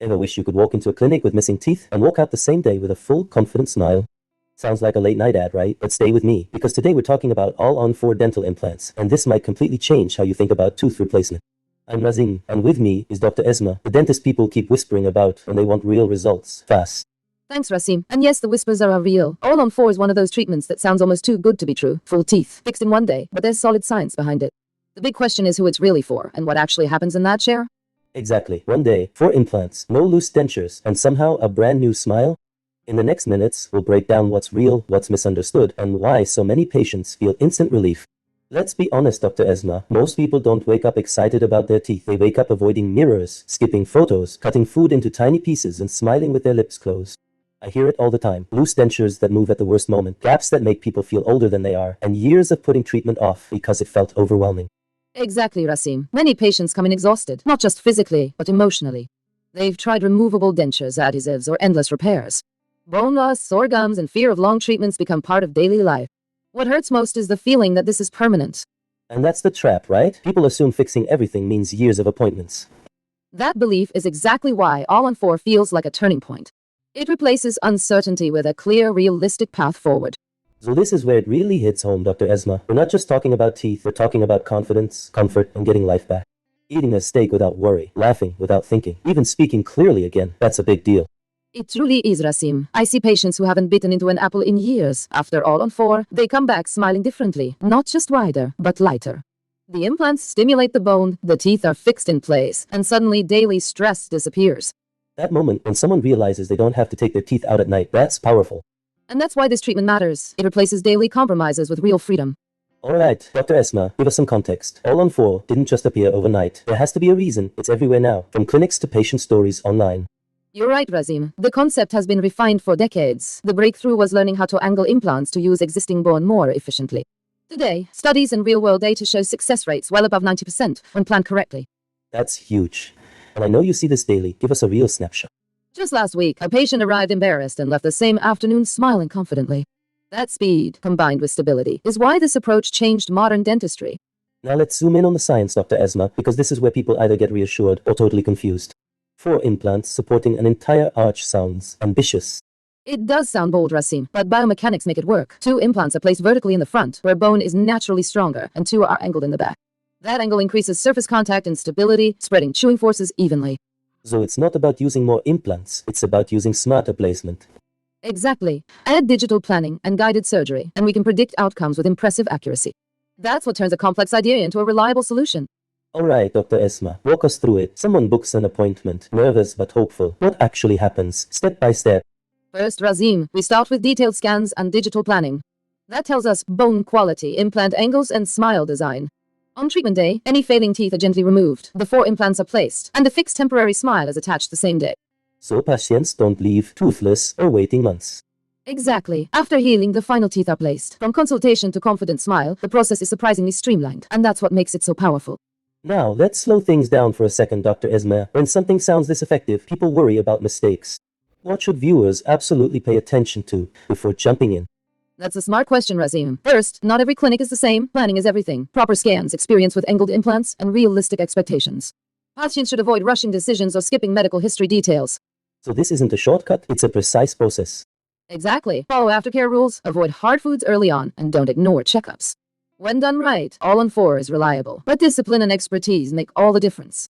Ever wish you could walk into a clinic with missing teeth and walk out the same day with a full, confident smile? Sounds like a late night ad, right? But stay with me, because today we're talking about all-on-4 dental implants, and this might completely change how you think about tooth replacement. I'm Rasim, and with me is Dr. Esma, the dentist people keep whispering about when they want real results, fast. Thanks, Rasim. And yes, the whispers are real. All-on-4 is one of those treatments that sounds almost too good to be true. Full teeth, fixed in one day, but there's solid science behind it. The big question is who it's really for, and what actually happens in that chair. Exactly. One day, 4 implants, no loose dentures, and somehow a brand new smile? In the next minutes, we'll break down what's real, what's misunderstood, and why so many patients feel instant relief. Let's be honest, Dr. Esma, most people don't wake up excited about their teeth. They wake up avoiding mirrors, skipping photos, cutting food into tiny pieces, and smiling with their lips closed. I hear it all the time. Loose dentures that move at the worst moment, gaps that make people feel older than they are, and years of putting treatment off because it felt overwhelming. Exactly, Rasim. Many patients come in exhausted, not just physically, but emotionally. They've tried removable dentures, adhesives, or endless repairs. Bone loss, sore gums, and fear of long treatments become part of daily life. What hurts most is the feeling that this is permanent. And that's the trap, right? People assume fixing everything means years of appointments. That belief is exactly why All-on-4 feels like a turning point. It replaces uncertainty with a clear, realistic path forward. So this is where it really hits home, Dr. Esma. We're not just talking about teeth, we're talking about confidence, comfort, and getting life back. Eating a steak without worry, laughing without thinking, even speaking clearly again, that's a big deal. It truly is, Rasim. I see patients who haven't bitten into an apple in years. After All-on-4, they come back smiling differently, not just wider, but lighter. The implants stimulate the bone, the teeth are fixed in place, and suddenly daily stress disappears. That moment when someone realizes they don't have to take their teeth out at night, that's powerful. And that's why this treatment matters. It replaces daily compromises with real freedom. Alright, Dr. Esma, give us some context. All-on-4 didn't just appear overnight. There has to be a reason. It's everywhere now, from clinics to patient stories online. You're right, Rasim. The concept has been refined for decades. The breakthrough was learning how to angle implants to use existing bone more efficiently. Today, studies and real-world data show success rates well above 90% when planned correctly. That's huge. And I know you see this daily. Give us a real snapshot. Just last week, a patient arrived embarrassed and left the same afternoon smiling confidently. That speed, combined with stability, is why this approach changed modern dentistry. Now let's zoom in on the science, Dr. Esma, because this is where people either get reassured or totally confused. 4 implants supporting an entire arch sounds ambitious. It does sound bold, Rasim, but biomechanics make it work. 2 implants are placed vertically in the front, where bone is naturally stronger, and 2 are angled in the back. That angle increases surface contact and stability, spreading chewing forces evenly. So it's not about using more implants, it's about using smarter placement. Exactly. Add digital planning and guided surgery, and we can predict outcomes with impressive accuracy. That's what turns a complex idea into a reliable solution. Alright, Dr. Esma, walk us through it. Someone books an appointment, nervous but hopeful. What actually happens, step by step? First, Rasim, we start with detailed scans and digital planning. That tells us bone quality, implant angles, and smile design. On treatment day, any failing teeth are gently removed, the 4 implants are placed, and a fixed temporary smile is attached the same day. So patients don't leave toothless or waiting months. Exactly. After healing, the final teeth are placed. From consultation to confident smile, the process is surprisingly streamlined, and that's what makes it so powerful. Now, let's slow things down for a second, Dr. Esma. When something sounds this effective, people worry about mistakes. What should viewers absolutely pay attention to before jumping in? That's a smart question, Rasim. First, not every clinic is the same. Planning is everything. Proper scans, experience with angled implants, and realistic expectations. Patients should avoid rushing decisions or skipping medical history details. So this isn't a shortcut, it's a precise process. Exactly. Follow aftercare rules, avoid hard foods early on, and don't ignore checkups. When done right, All-on-4 is reliable. But discipline and expertise make all the difference.